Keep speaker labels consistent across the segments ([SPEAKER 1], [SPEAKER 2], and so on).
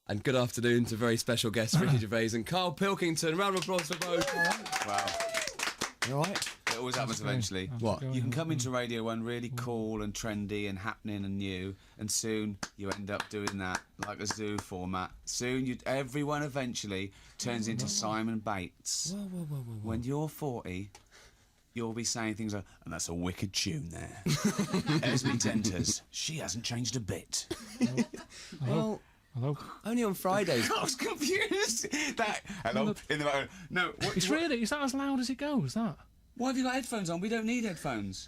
[SPEAKER 1] And good afternoon to very special guests, Ricky Gervais and Karl Pilkington. Round of applause for both.
[SPEAKER 2] Wow.
[SPEAKER 1] You all right?
[SPEAKER 2] It always happens eventually.
[SPEAKER 1] What?
[SPEAKER 2] You can come into Radio 1 really cool and trendy and happening and new, and soon you end up doing that like a zoo format. Soon everyone eventually turns into Simon Bates.
[SPEAKER 1] Whoa.
[SPEAKER 2] When you're 40, you'll be saying things like, and that's a wicked tune there. Esme Denters, she hasn't changed a bit.
[SPEAKER 1] Well,
[SPEAKER 3] Hello?
[SPEAKER 1] only on Fridays.
[SPEAKER 2] I was confused. Hello? In the background. No.
[SPEAKER 3] Is that as loud as it goes, that?
[SPEAKER 2] Why have you got headphones on? We don't need headphones.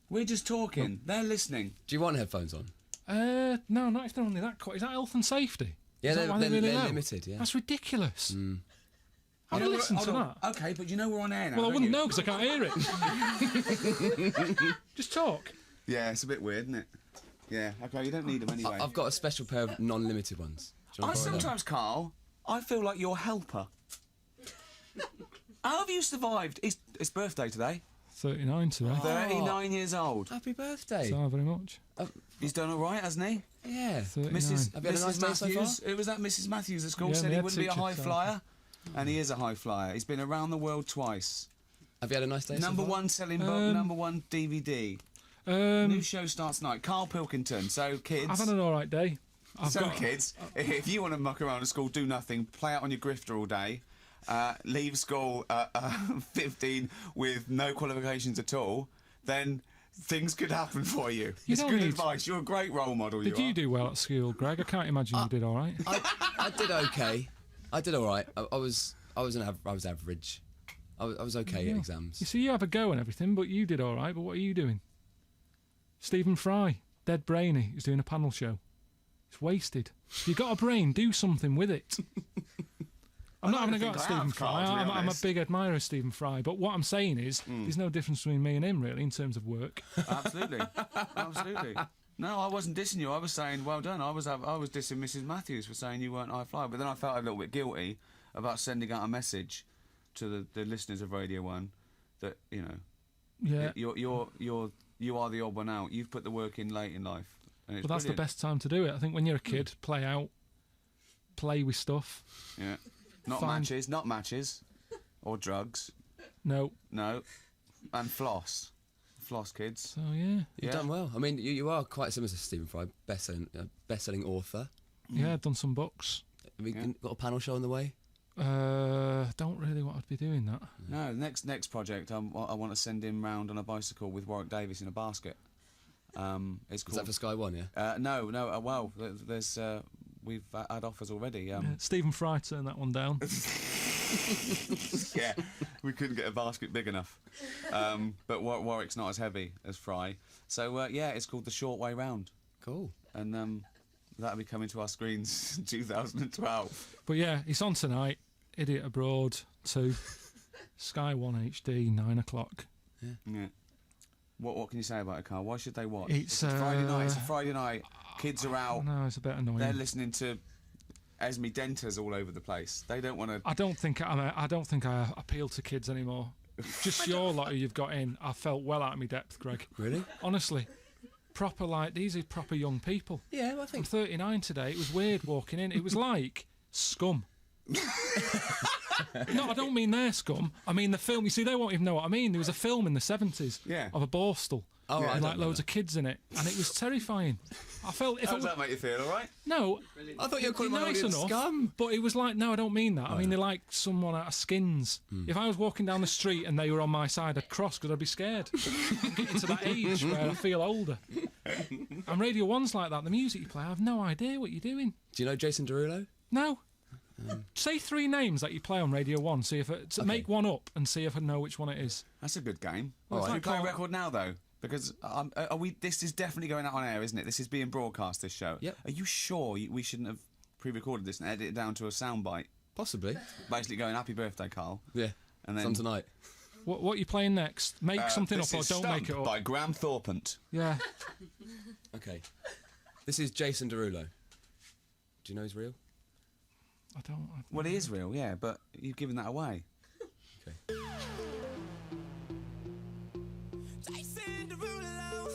[SPEAKER 2] We're just talking. They're listening.
[SPEAKER 1] Do you want headphones on?
[SPEAKER 3] No, not if they're only that cut. Is that health and safety?
[SPEAKER 1] Yeah,
[SPEAKER 3] Is that why
[SPEAKER 1] they're
[SPEAKER 3] really low?
[SPEAKER 1] limited, yeah.
[SPEAKER 3] That's ridiculous. Have
[SPEAKER 2] You
[SPEAKER 3] a
[SPEAKER 2] know,
[SPEAKER 3] listen to
[SPEAKER 2] hold on.
[SPEAKER 3] that.
[SPEAKER 2] Okay, but you know we're on air now.
[SPEAKER 3] Well, I
[SPEAKER 2] don't
[SPEAKER 3] wouldn't
[SPEAKER 2] you?
[SPEAKER 3] know because I can't hear it. Just talk.
[SPEAKER 2] Yeah, it's a bit weird, isn't it? Yeah, okay, you don't need them anyway.
[SPEAKER 1] I've got a special pair of non-limited ones. Do you want to borrow them?
[SPEAKER 2] Sometimes, Carl, I feel like your helper. How have you survived? It's birthday today.
[SPEAKER 3] 39 today.
[SPEAKER 2] 39 years old.
[SPEAKER 1] Happy birthday.
[SPEAKER 3] Thank you very much.
[SPEAKER 2] He's done all right, hasn't he?
[SPEAKER 1] Yeah.
[SPEAKER 3] 39.
[SPEAKER 1] Have you had a nice day so far?
[SPEAKER 2] Matthews. It was that Mrs. Matthews at school
[SPEAKER 3] Yeah,
[SPEAKER 2] said
[SPEAKER 3] my
[SPEAKER 2] he
[SPEAKER 3] head
[SPEAKER 2] wouldn't be a
[SPEAKER 3] teacher
[SPEAKER 2] high
[SPEAKER 3] said
[SPEAKER 2] flyer, and he is a high flyer. He's been around the world twice.
[SPEAKER 1] Have you had a nice day
[SPEAKER 2] Number
[SPEAKER 1] so far?
[SPEAKER 2] one selling book, number one DVD. New show starts tonight. Karl Pilkington. So kids.
[SPEAKER 3] I've had an alright day.
[SPEAKER 2] Kids, if you want to muck around at school, do nothing, play out on your grifter all day, leave school at 15 with no qualifications at all, then things could happen for you. It's
[SPEAKER 3] don't
[SPEAKER 2] good
[SPEAKER 3] need-
[SPEAKER 2] advice. You're a great role model.
[SPEAKER 3] Did you do well at school, Greg? I can't imagine you did alright.
[SPEAKER 1] I did okay. I did all right. I was average. I was okay at exams.
[SPEAKER 3] You see, you have a go and everything, but you did alright, but what are you doing? Stephen Fry, dead brainy, is doing a panel show. It's wasted. If you've got a brain, do something with it. I'm not having a go at Stephen Fry. I'm a big admirer of Stephen Fry, but what I'm saying is there's no difference between me and him, really, in terms of work.
[SPEAKER 2] Absolutely. Absolutely. No, I wasn't dissing you. I was saying, well done. I was dissing Mrs. Matthews for saying you weren't high flyer, but then I felt a little bit guilty about sending out a message to the listeners of Radio 1 that, you know,
[SPEAKER 3] Yeah.
[SPEAKER 2] you are the odd one out. You've put the work in late in life. And it's
[SPEAKER 3] But that's
[SPEAKER 2] brilliant.
[SPEAKER 3] the best time to do it. I think when you're a kid, play out, play with stuff.
[SPEAKER 2] Yeah. Not matches. Or drugs.
[SPEAKER 3] No.
[SPEAKER 2] No. And floss. Floss, kids.
[SPEAKER 3] So, yeah.
[SPEAKER 1] You've done well. I mean, you are quite similar to Stephen Fry, best-selling author.
[SPEAKER 3] Yeah, I've done some books.
[SPEAKER 1] Have you got a panel show on the way?
[SPEAKER 3] Don't really want to be doing that.
[SPEAKER 2] No, next project, I want to send him round on a bicycle with Warwick Davis in a basket. It's called...
[SPEAKER 1] Is that for Sky One, yeah?
[SPEAKER 2] No. Well, there's we've had offers already.
[SPEAKER 3] Stephen Fry turned that one down.
[SPEAKER 2] Yeah, we couldn't get a basket big enough. But Warwick's not as heavy as Fry. So, yeah, it's called The Short Way Round.
[SPEAKER 1] Cool.
[SPEAKER 2] And that'll be coming to our screens in 2012.
[SPEAKER 3] But yeah, it's on tonight. Idiot Abroad 2. Sky 1 HD, 9 o'clock.
[SPEAKER 2] Yeah. What can you say about it, Carl? Why should they watch?
[SPEAKER 3] It's
[SPEAKER 2] Friday night. It's a Friday night. Kids are out.
[SPEAKER 3] No, it's a bit annoying.
[SPEAKER 2] They're listening to Esme Denters all over the place. They don't want to...
[SPEAKER 3] I don't think I appeal to kids anymore. Just your lot who you've got in, I felt well out of my depth, Greg.
[SPEAKER 1] Really?
[SPEAKER 3] Honestly. These are proper young people.
[SPEAKER 1] Yeah, well, I
[SPEAKER 3] I'm
[SPEAKER 1] think...
[SPEAKER 3] 39 today. It was weird walking in. It was like Scum. No, I don't mean their Scum. I mean the film. You see, they won't even know what I mean. There was a film in the 70s
[SPEAKER 2] of
[SPEAKER 3] a Borstal.
[SPEAKER 1] Oh, right,
[SPEAKER 3] with like loads of kids in it, and it was terrifying. I felt.
[SPEAKER 2] How does that make you feel, all right?
[SPEAKER 3] No,
[SPEAKER 1] I thought you were calling my
[SPEAKER 3] nice
[SPEAKER 1] audience
[SPEAKER 3] enough,
[SPEAKER 1] scum.
[SPEAKER 3] but it was like, no, I don't mean that. I mean, they're like someone out of Skins. If I was walking down the street and they were on my side, I'd cross because I'd be scared. I'm getting to that age where I feel older. And Radio 1's like that. The music you play, I have no idea what you're doing.
[SPEAKER 1] Do you know Jason Derulo?
[SPEAKER 3] No. Say 3 names that you play on Radio 1. See if make one up and see if I know which one it is.
[SPEAKER 2] That's a good game.
[SPEAKER 3] Well,
[SPEAKER 2] Should we
[SPEAKER 3] like
[SPEAKER 2] play a
[SPEAKER 3] Carl-
[SPEAKER 2] record now, though? Because this is definitely going out on air, isn't it? This is being broadcast, this show.
[SPEAKER 1] Yep.
[SPEAKER 2] Are you sure we shouldn't have pre-recorded this and edited it down to a soundbite?
[SPEAKER 1] Possibly.
[SPEAKER 2] Basically going, happy birthday, Carl.
[SPEAKER 1] Yeah.
[SPEAKER 2] And
[SPEAKER 1] It's
[SPEAKER 2] then
[SPEAKER 1] on tonight.
[SPEAKER 3] What are you playing next? Make something up
[SPEAKER 2] this
[SPEAKER 3] or
[SPEAKER 2] is
[SPEAKER 3] don't make it
[SPEAKER 2] Stump
[SPEAKER 3] up.
[SPEAKER 2] by Graham Thorpant.
[SPEAKER 3] Yeah.
[SPEAKER 1] Okay. This is Jason Derulo. Do you know he's real?
[SPEAKER 3] I don't.
[SPEAKER 2] Well, he is real, yeah, but you've given that away.
[SPEAKER 1] Okay.
[SPEAKER 4] Jason Derulo.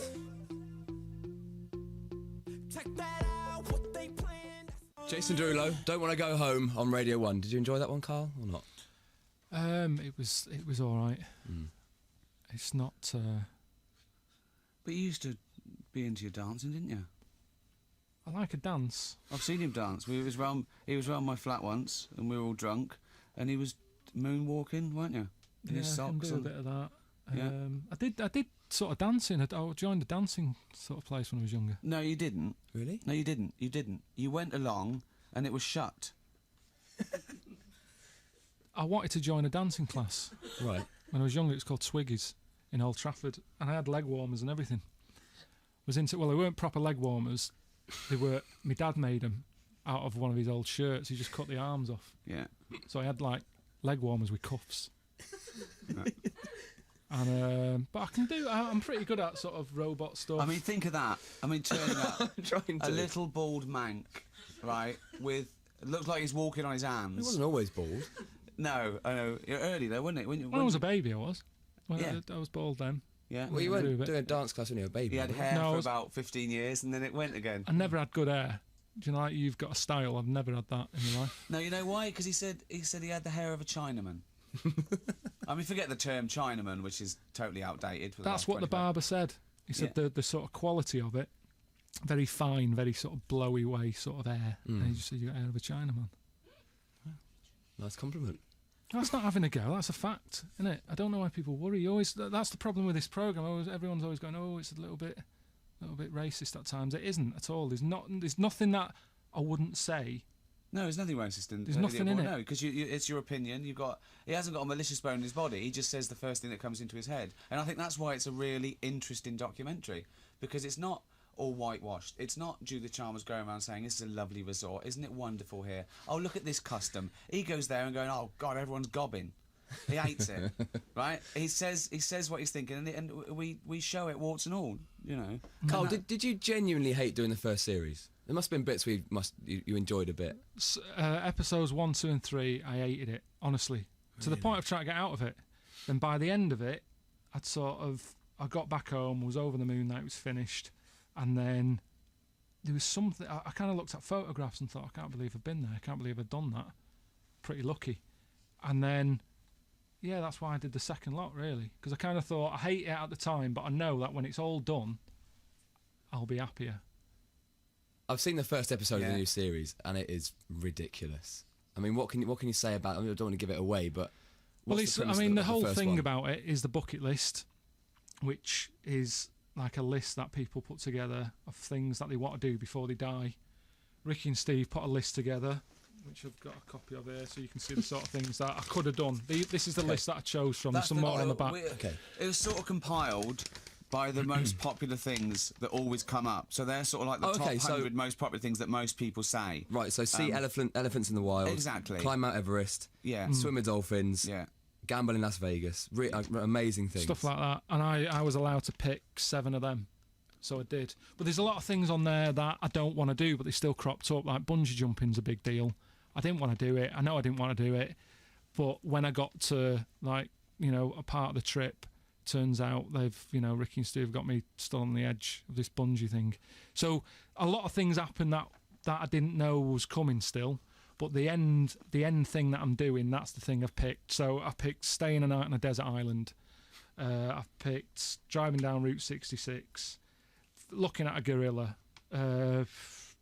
[SPEAKER 4] Check that out, what they planned.
[SPEAKER 1] Jason Derulo, Don't Want to Go Home on Radio 1. Did you enjoy that one, Carl, or not?
[SPEAKER 3] It was all right. It's not.
[SPEAKER 2] But you used to be into your dancing, didn't you?
[SPEAKER 3] I like a dance.
[SPEAKER 2] I've seen him dance. He was round my flat once, and we were all drunk, and he was moonwalking, weren't you? In his
[SPEAKER 3] I can
[SPEAKER 2] socks.
[SPEAKER 3] do a
[SPEAKER 2] And
[SPEAKER 3] bit of that.
[SPEAKER 2] Yeah.
[SPEAKER 3] I did sort of dancing. I joined a dancing sort of place when I was younger.
[SPEAKER 2] no, you didn't.
[SPEAKER 1] Really?
[SPEAKER 2] No, you didn't. You didn't. You went along, and it was shut.
[SPEAKER 3] I wanted to join a dancing class
[SPEAKER 1] Right.
[SPEAKER 3] when I was younger. It was called Twiggies in Old Trafford, and I had leg warmers and everything. Was into they weren't proper leg warmers. They were. My dad made them out of one of his old shirts. He just cut the arms off,
[SPEAKER 2] Yeah.
[SPEAKER 3] so I had like leg warmers with cuffs. And but I can do. I'm pretty good at sort of robot stuff.
[SPEAKER 2] I mean, think of that. I mean, turning up
[SPEAKER 1] Trying
[SPEAKER 2] a
[SPEAKER 1] to.
[SPEAKER 2] little bald mank, right? With it looks like he's walking on his
[SPEAKER 1] He
[SPEAKER 2] hands.
[SPEAKER 1] wasn't always bald.
[SPEAKER 2] No, I know. You're early though, wasn't it?
[SPEAKER 3] when I was a baby, I was.
[SPEAKER 2] Yeah.
[SPEAKER 3] I was bald then.
[SPEAKER 2] Yeah.
[SPEAKER 1] Well, you
[SPEAKER 3] do a
[SPEAKER 1] weren't
[SPEAKER 3] bit.
[SPEAKER 1] doing a dance class when you were a baby.
[SPEAKER 2] He had
[SPEAKER 1] were you?
[SPEAKER 2] hair
[SPEAKER 3] No, I
[SPEAKER 2] for
[SPEAKER 3] was-
[SPEAKER 2] about 15 years, and then it went again.
[SPEAKER 3] I never had good hair. Do you know, like you've got a style? I've never had that in my life.
[SPEAKER 2] No, you know why? Because he said he had the hair of a Chinaman. I mean, forget the term Chinaman, which is totally outdated. For the
[SPEAKER 3] That's
[SPEAKER 2] last
[SPEAKER 3] what the
[SPEAKER 2] 25
[SPEAKER 3] barber said. He said
[SPEAKER 2] Yeah.
[SPEAKER 3] the sort of quality of it, very fine, very sort of blowy way sort of hair. And he just said you got hair of a Chinaman.
[SPEAKER 1] Nice compliment.
[SPEAKER 3] That's not having a go. That's a fact, isn't it? I don't know why people worry. You always that's the problem with this program. Everyone's always going, oh, it's a little bit racist at times. It isn't at all. There's nothing that I wouldn't say.
[SPEAKER 2] No, there's nothing racist in.
[SPEAKER 3] There's nothing in it.
[SPEAKER 2] No, because it's your opinion. He hasn't got a malicious bone in his body. He just says the first thing that comes into his head, and I think that's why it's a really interesting documentary, because it's not all whitewashed. It's not Judith Chalmers going around saying this is a lovely resort, isn't it wonderful here? Oh, look at this custom. He goes there and going, oh God, everyone's gobbing. He hates it, right? He says what he's thinking, and we show it warts and all, you know.
[SPEAKER 1] Carl,
[SPEAKER 2] And that-
[SPEAKER 1] did you genuinely hate doing the first series? There must have been bits where you enjoyed a bit.
[SPEAKER 3] Episodes 1, 2, and 3, I hated it honestly, to the point of trying to get out of it. Then by the end of it, I got back home, was over the moon that it was finished, and then there was something. I kind of looked at photographs and thought, I can't believe I've been there. I can't believe I've done that. Pretty lucky. And then, yeah, that's why I did the second lot, really, because I kind of thought I hate it at the time, but I know that when it's all done, I'll be happier.
[SPEAKER 1] I've seen the first episode of the
[SPEAKER 2] Yeah.
[SPEAKER 1] new series, and it is ridiculous. I mean, what can you say about it? I mean, I don't want to give it away, but
[SPEAKER 3] Well,
[SPEAKER 1] what's the premise
[SPEAKER 3] the
[SPEAKER 1] of
[SPEAKER 3] whole
[SPEAKER 1] first
[SPEAKER 3] thing
[SPEAKER 1] one?
[SPEAKER 3] about it is the bucket list, which is like a list that people put together of things that they want to do before they die. Ricky and Steve put a list together, which I've got a copy of here, so you can see the sort of things that I could have done. This is the list that I chose from. There's some more on the back.
[SPEAKER 1] Okay.
[SPEAKER 2] It was sort of compiled by the most popular things that always come up. So they're sort of like the
[SPEAKER 1] Oh, okay,
[SPEAKER 2] top
[SPEAKER 1] so-
[SPEAKER 2] 100 most popular things that most people say.
[SPEAKER 1] Right, so see elephants in the wild.
[SPEAKER 2] Exactly.
[SPEAKER 1] Climb Mount Everest.
[SPEAKER 2] Yeah.
[SPEAKER 1] Swim with dolphins.
[SPEAKER 2] Yeah.
[SPEAKER 1] Gamble in Las Vegas. Amazing things.
[SPEAKER 3] Stuff like that. And I was allowed to pick 7 of them. So I did. But there's a lot of things on there that I don't want to do, but they still cropped up. Like bungee jumping's a big deal. I didn't want to do it. I know I didn't want to do it. But when I got to, a part of the trip, turns out Ricky and Steve got me still on the edge of this bungee thing. So a lot of things happened that I didn't know was coming still. But the end thing that I'm doing, that's the thing I've picked. So I picked staying a night on a desert island. I've picked driving down Route 66, looking at a gorilla,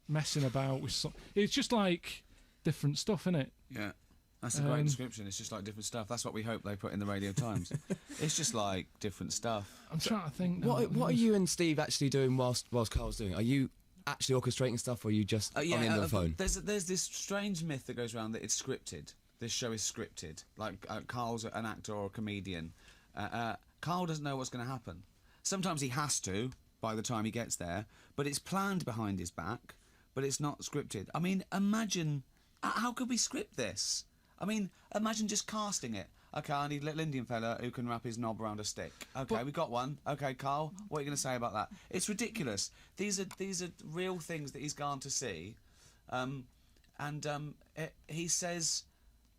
[SPEAKER 3] messing about with it's just like different stuff, innit?
[SPEAKER 2] Yeah. That's a great description. It's just like different stuff. That's what we hope they put in the Radio Times. It's just like different stuff.
[SPEAKER 3] I'm trying to think.
[SPEAKER 1] What are you and Steve actually doing whilst Carl's doing it? Are you actually orchestrating stuff, or are you just on the end of the phone?
[SPEAKER 2] There's this strange myth that goes around that it's scripted. This show is scripted. Like Carl's an actor or a comedian. Carl doesn't know what's going to happen. Sometimes he has to by the time he gets there, but it's planned behind his back, but it's not scripted. I mean, imagine, how could we script this? I mean, imagine just casting it. Okay, I need a little Indian fella who can wrap his knob around a stick. Okay, we got one. Okay, Carl, what are you going to say about that? It's ridiculous. These are real things that he's gone to see, he says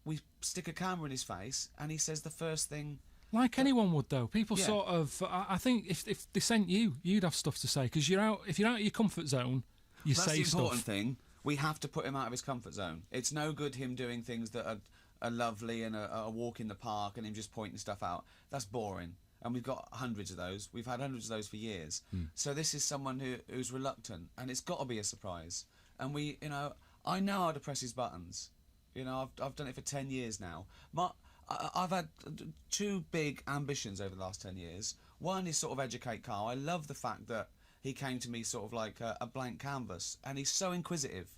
[SPEAKER 2] we stick a camera in his face, and he says the first thing.
[SPEAKER 3] Like anyone would, though. People
[SPEAKER 2] Yeah.
[SPEAKER 3] sort of. I think if they sent you, you'd have stuff to say because if you're out of your comfort zone, you
[SPEAKER 2] That's
[SPEAKER 3] say
[SPEAKER 2] the important
[SPEAKER 3] stuff.
[SPEAKER 2] thing. We have to put him out of his comfort zone. It's no good him doing things that are lovely and a walk in the park and him just pointing stuff out. That's boring. And we've got hundreds of those. We've had hundreds of those for years. So this is someone who's reluctant, and it's got to be a surprise. And I know how to press his buttons. I've done it for 10 years now. I've had two big ambitions over the last 10 years. One is sort of educate Karl. I love the fact that he came to me sort of like a blank canvas, and he's so inquisitive.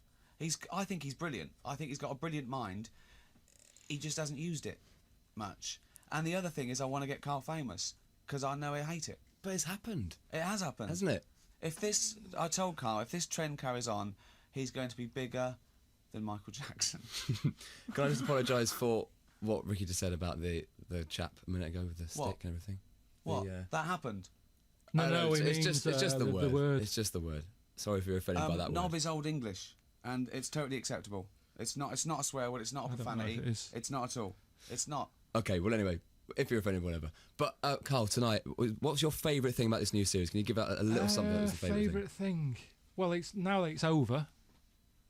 [SPEAKER 2] I think he's brilliant. I think he's got a brilliant mind. He just hasn't used it much. And the other thing is I want to get Karl famous, because I know he'll hate it.
[SPEAKER 1] But it's happened.
[SPEAKER 2] It has happened.
[SPEAKER 1] Hasn't it?
[SPEAKER 2] I told Karl, if this trend carries on, he's going to be bigger than Michael Jackson.
[SPEAKER 1] Can I just apologise for what Ricky just said about the chap a minute ago with the stick and everything?
[SPEAKER 2] What? That happened?
[SPEAKER 3] No,
[SPEAKER 1] it's just the word.
[SPEAKER 3] It's
[SPEAKER 1] It's just the word. Sorry if you're offended by that word.
[SPEAKER 2] Knob is Old English, and it's totally acceptable. It's not a swear word. It's not a profanity. It's not at all. It's not.
[SPEAKER 1] Okay, well anyway, if you're offended, whatever. But Karl, tonight, what's your favourite thing about this new series? Can you give out a little something that was the favourite thing?
[SPEAKER 3] Well, it's now that it's over.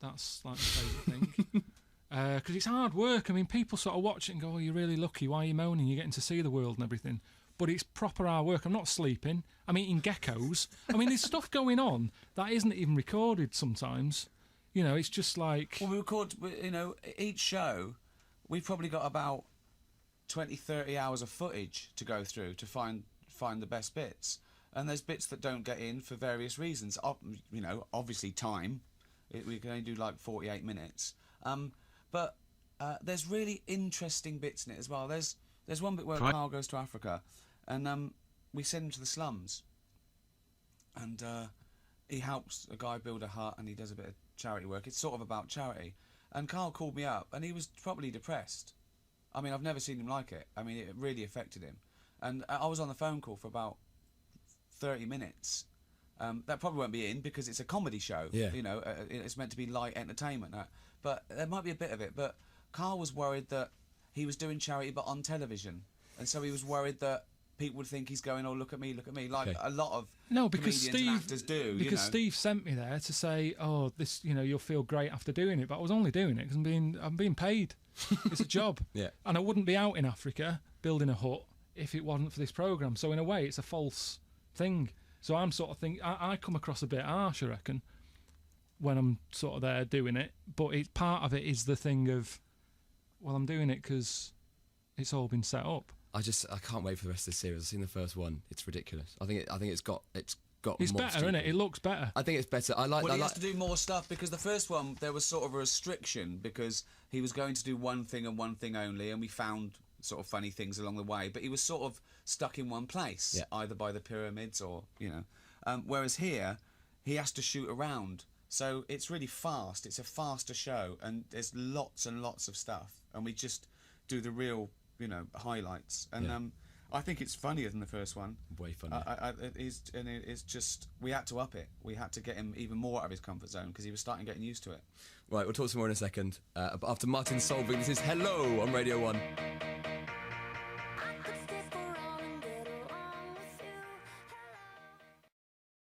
[SPEAKER 3] That's like my favourite thing. Because it's hard work. I mean, people sort of watch it and go, "Oh, you're really lucky. Why are you moaning? You're getting to see the world and everything." But it's proper hard work. I'm not sleeping. I'm eating geckos. I mean, there's stuff going on that isn't even recorded sometimes. It's just like...
[SPEAKER 2] Well, we record, each show, we've probably got about 20, 30 hours of footage to go through to find the best bits. And there's bits that don't get in for various reasons. Obviously time. We can only do like 48 minutes. But there's really interesting bits in it as well. There's one bit where Karl goes to Africa, and we send him to the slums, and he helps a guy build a hut, and he does a bit of charity work. It's sort of about charity. And Karl called me up, and he was probably depressed. I mean, I've never seen him like it. I mean, it really affected him. And I was on the phone call for about 30 minutes. That probably won't be in because it's a comedy show.
[SPEAKER 1] Yeah.
[SPEAKER 2] It's meant to be light entertainment. But there might be a bit of it. But Karl was worried that he was doing charity but on television, and so he was worried that people would think he's going, "Oh, look at me," like a lot of comedians and actors do.
[SPEAKER 3] Because Steve sent me there to say, "Oh, this, you'll feel great after doing it," but I was only doing it because I'm being paid. It's a job.
[SPEAKER 1] Yeah.
[SPEAKER 3] And I wouldn't be out in Africa building a hut if it wasn't for this program. So in a way, it's a false thing. So I'm sort of thinking I come across a bit harsh, I reckon, when I'm sort of there doing it. But it's part of it is the thing of, well, I'm doing it because it's all been set up. I
[SPEAKER 1] can't wait for the rest of the series. I've seen the first one. It's ridiculous. I think it's got.
[SPEAKER 3] It's better, isn't it? It looks better.
[SPEAKER 1] I think it's better.
[SPEAKER 2] He has to do more stuff because the first one there was sort of a restriction because he was going to do one thing and one thing only, and we found sort of funny things along the way. But he was sort of stuck in one place, either by the pyramids or whereas here he has to shoot around. So it's really fast. It's a faster show, and there's lots and lots of stuff, and we just do the real, highlights. And I think it's funnier than the first one.
[SPEAKER 1] Way funnier.
[SPEAKER 2] It's just we had to up it. We had to get him even more out of his comfort zone because he was starting getting used to it.
[SPEAKER 1] Right, we'll talk some more in a second. But after Martin Solving, this is Hello on Radio 1.